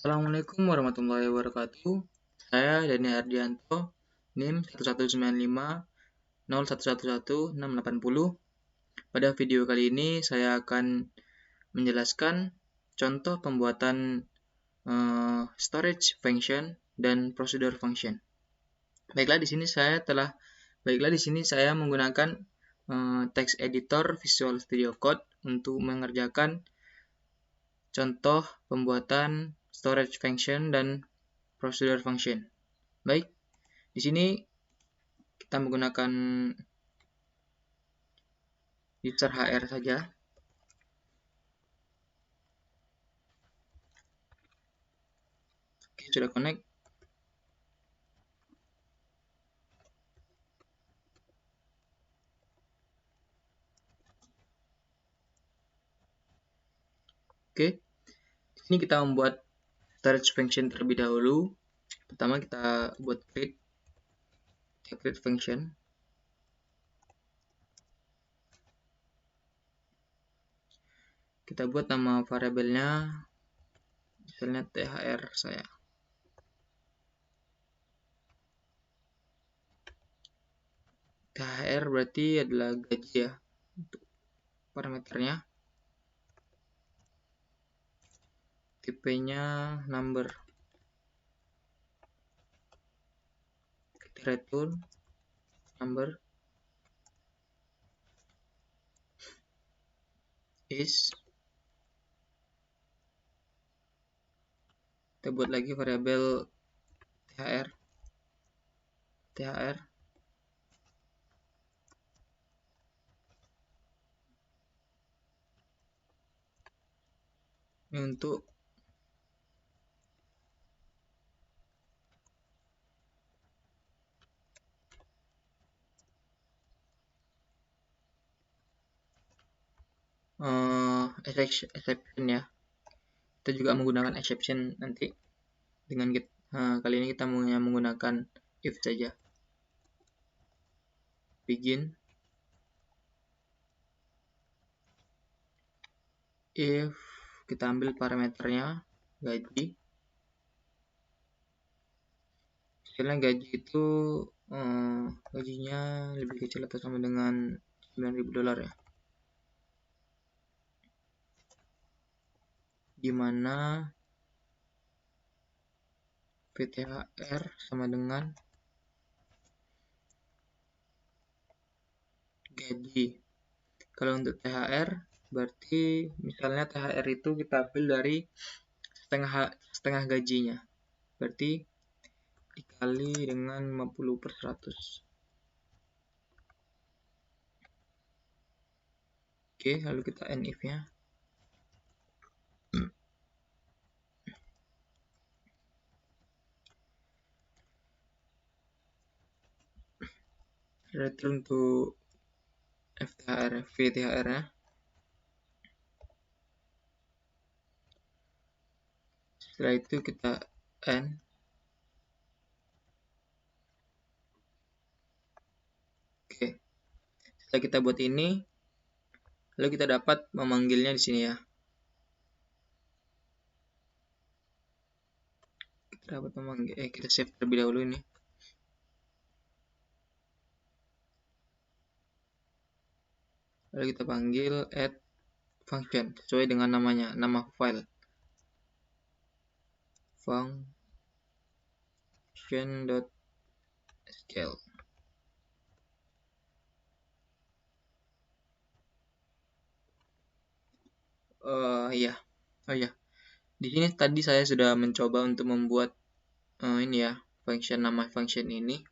Assalamualaikum warahmatullahi wabarakatuh. Saya Dani Ardianto, NIM 119501111680. Pada video kali ini saya akan menjelaskan contoh pembuatan storage function dan procedure function. Baiklah, di sini saya menggunakan text editor Visual Studio Code untuk mengerjakan contoh pembuatan storage function dan procedure function. Baik, di sini kita menggunakan user HR saja. Oke, sudah connect. Oke, di sini kita membuat storage function terlebih dahulu. Pertama kita buat create function. Kita buat nama variabelnya misalnya THR saya. THR berarti adalah gaji ya untuk parameternya. Tipenya number. Kita return number is. Kita buat lagi variabel THR. Ini untuk exception ya. Kita juga menggunakan exception nanti. Dengan kali ini kita menggunakan if saja. Begin if kita ambil parameternya gaji. Misalnya gaji itu gajinya lebih kecil atau sama dengan $9.000 ya. Dimana VTHR sama dengan gaji. Kalau untuk THR berarti misalnya THR itu kita ambil dari setengah gajinya. Berarti dikali dengan 50/100. Oke, lalu kita end if-nya. Return to VTHR nya. Setelah itu kita end. Oke. Setelah kita buat ini, lalu kita dapat memanggilnya di sini ya. Kita dapat memanggil kita save terlebih dahulu ini. Lalu kita panggil add function sesuai dengan namanya, nama file. Function.sql. Di sini tadi saya sudah mencoba untuk membuat ini ya, nama function ini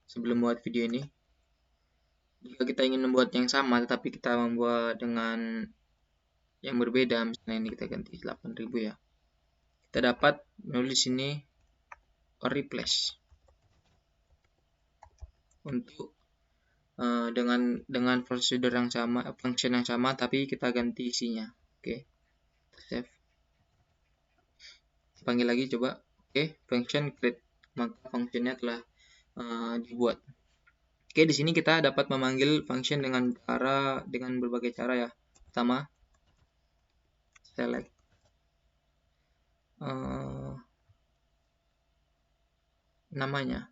sebelum buat video ini. Jika kita ingin membuat yang sama tetapi kita membuat dengan yang berbeda, misalnya ini kita ganti 8.000 ya. Kita dapat menulis sini or replace untuk dengan prosedur yang sama, function yang sama, tapi kita ganti isinya. Oke, save. Panggil lagi coba. Oke, function create, maka functionnya telah dibuat. Oke, di sini kita dapat memanggil function dengan berbagai cara ya. Pertama, select. namanya,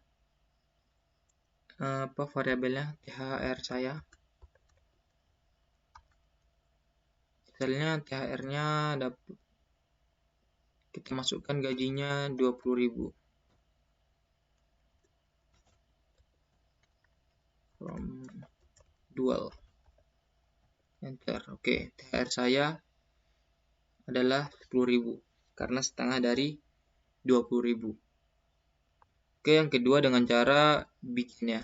variabelnya THR saya. Misalnya THR-nya dapat kita masukkan gajinya 20.000 from dual, enter. Oke, THR saya adalah 10.000 karena setengah dari 20.000. Oke, yang kedua dengan cara bikinnya.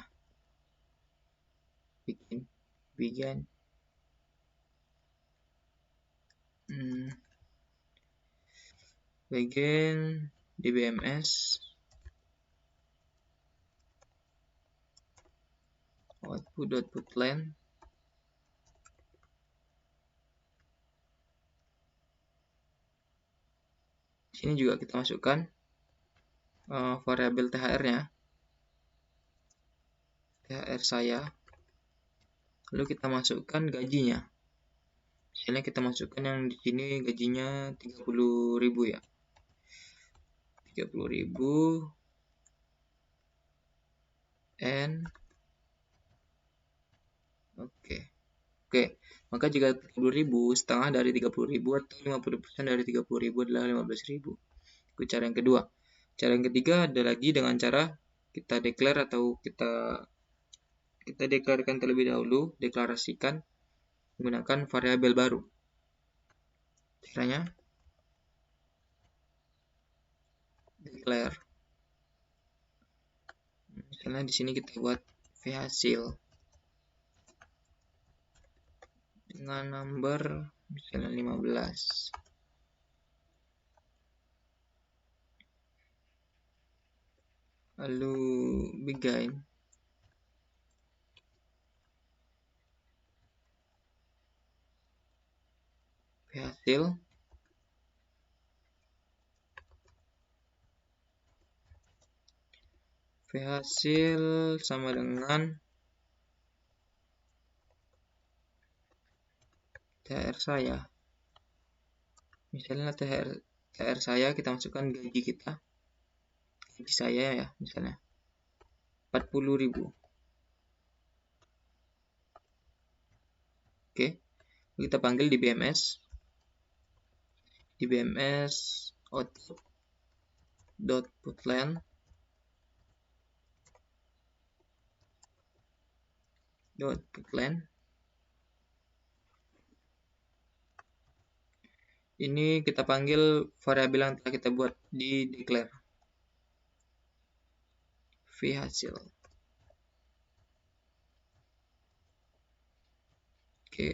Bikin bagian DBMS output.putlen sini juga kita masukkan variabel THR-nya, THR saya, lalu kita masukkan gajinya. Misalnya kita masukkan yang di sini gajinya 30.000 ya, 30.000 N. Oke, maka jika 30.000 setengah dari 30.000 atau 50% dari 30.000 adalah 15.000. Itu cara yang kedua. Cara yang ketiga ada lagi dengan cara kita declare atau kita deklarasikan terlebih dahulu, deklarasikan menggunakan variabel baru. Caranya declare. Misalnya di sini kita buat vhasil dengan number misalnya 15. Lalu begin vhasil sama dengan THR saya. Misalnya THR saya kita masukkan gaji kita, gaji saya ya, misalnya 40.000. Oke, kita panggil di BMS output.putlen ini kita panggil variabel yang telah kita buat di declare vhasil.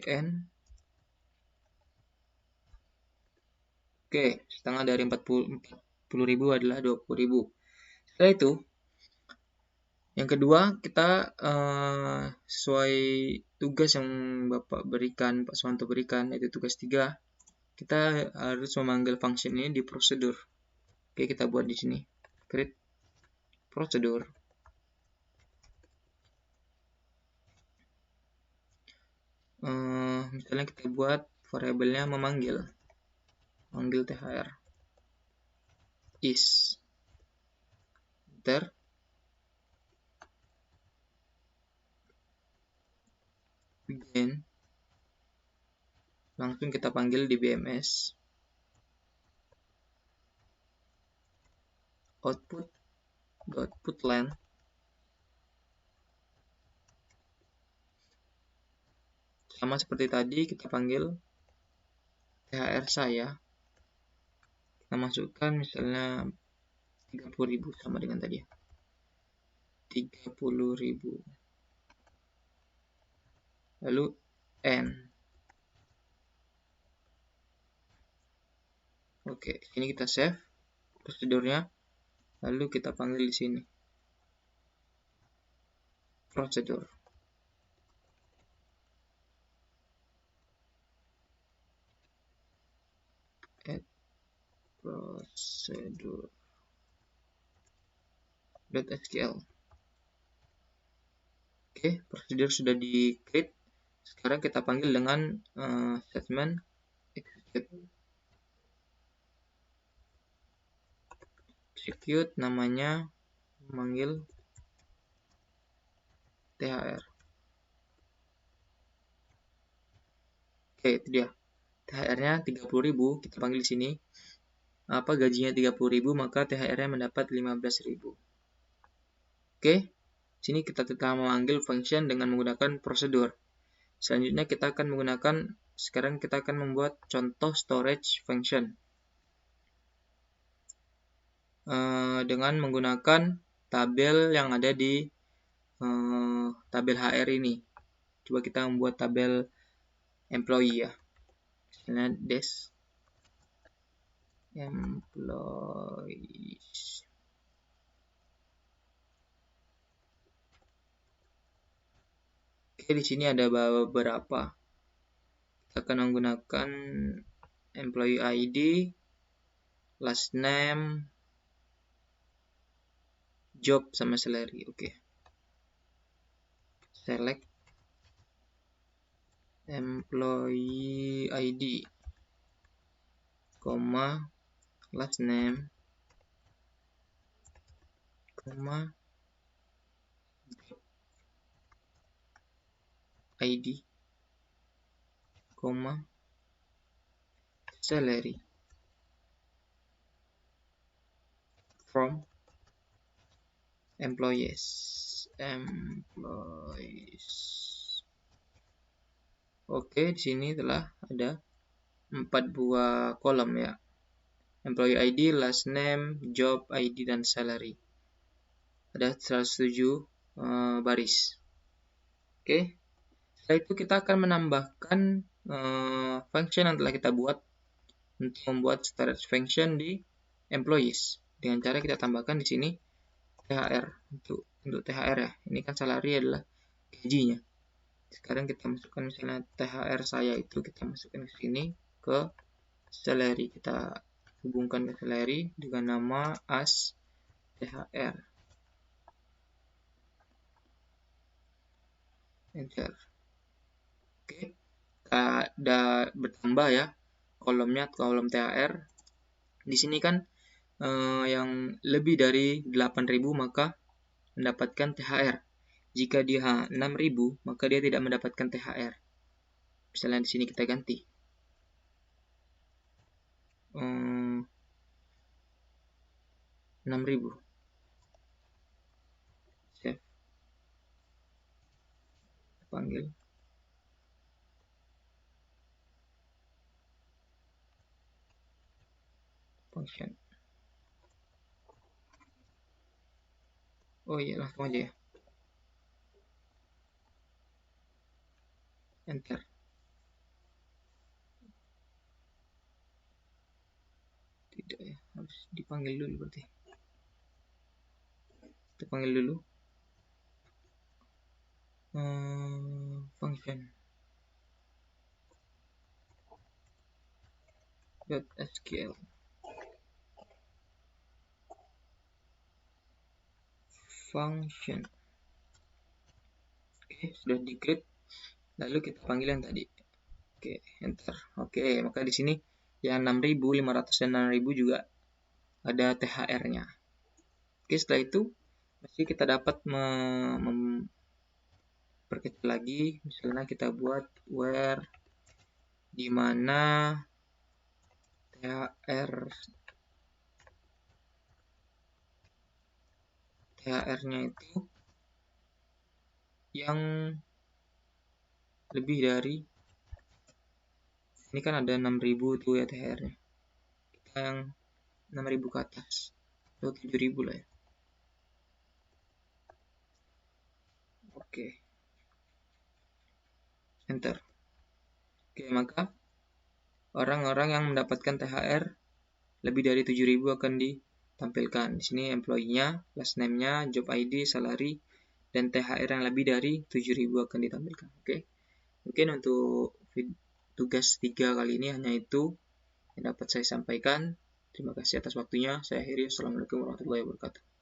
N. Oke, setengah dari 40.000 adalah 20.000. Setelah itu, yang kedua kita sesuai tugas yang Pak Suwanto berikan, yaitu tugas 3, kita harus memanggil function ini di prosedur. Oke, kita buat di sini create prosedur. Misalnya kita buat variabelnya memanggil THR is enter. Begin, langsung kita panggil di BMS output.putlen sama seperti tadi, kita panggil THR saya, kita masukkan misalnya 30.000 sama dengan tadi ya, 30.000, lalu N. Oke, ini kita save prosedurnya, lalu kita panggil di sini prosedur. Prosedur.sql. Oke, prosedur sudah di create. Sekarang kita panggil dengan statement execute. execute, namanya memanggil THR. Oke, itu dia. THR-nya 30.000, kita panggil di sini. Gajinya 30.000, maka THR-nya mendapat 15.000. Oke, sini kita telah memanggil function dengan menggunakan prosedur. Selanjutnya sekarang kita akan membuat contoh storage function dengan menggunakan tabel yang ada di tabel HR ini. Coba kita membuat tabel employee ya. Misalnya des employees. Oke, di sini ada beberapa. Kita akan menggunakan employee ID, last name, job sama salary. Oke. Select employee ID, koma, last name, koma, job ID, koma, salary from employees. Oke, di sini telah ada 4 buah kolom ya. Employee ID, last name, job ID, dan salary. Ada 107 baris. Oke. Setelah itu kita akan menambahkan function yang telah kita buat untuk membuat storage function di employees. Dengan cara kita tambahkan di sini THR untuk THR ya. Ini kan salary adalah gajinya. Sekarang kita masukkan misalnya THR saya itu kita masukkan ke sini ke salary. Kita hubungkan ke salary dengan nama as THR. Enter. Oke. Ada bertambah ya kolomnya, kolom THR. Di sini kan yang lebih dari 8.000 maka mendapatkan THR. Jika dia 6.000 maka dia tidak mendapatkan THR. Misalnya di sini kita ganti 6.000. Save. Panggil function. Oh iya, langsung aja ya. Enter. Tidak ya, harus dipanggil dulu berarti. Kita panggil dulu function .sql function. Oke, sudah di-create. Lalu kita panggil yang tadi. Oke, enter. Oke, maka di sini yang 6.500 dan 6.000 juga ada THR-nya. Oke, setelah itu pasti kita dapat memperkecil lagi. Misalnya kita buat where di mana THR-nya itu yang lebih dari, ini kan ada 6.000 tuh ya THR-nya. Kita yang 6.000 ke atas atau 7.000 lah ya. Oke. Enter. Oke, maka orang-orang yang mendapatkan THR lebih dari 7.000 akan ditampilkan. Di sini employee-nya, last name-nya, job ID, salary, dan THR yang lebih dari 7.000 akan ditampilkan. Oke. Mungkin untuk tugas 3 kali ini hanya itu yang dapat saya sampaikan. Terima kasih atas waktunya. Saya akhiri. Assalamualaikum warahmatullahi wabarakatuh.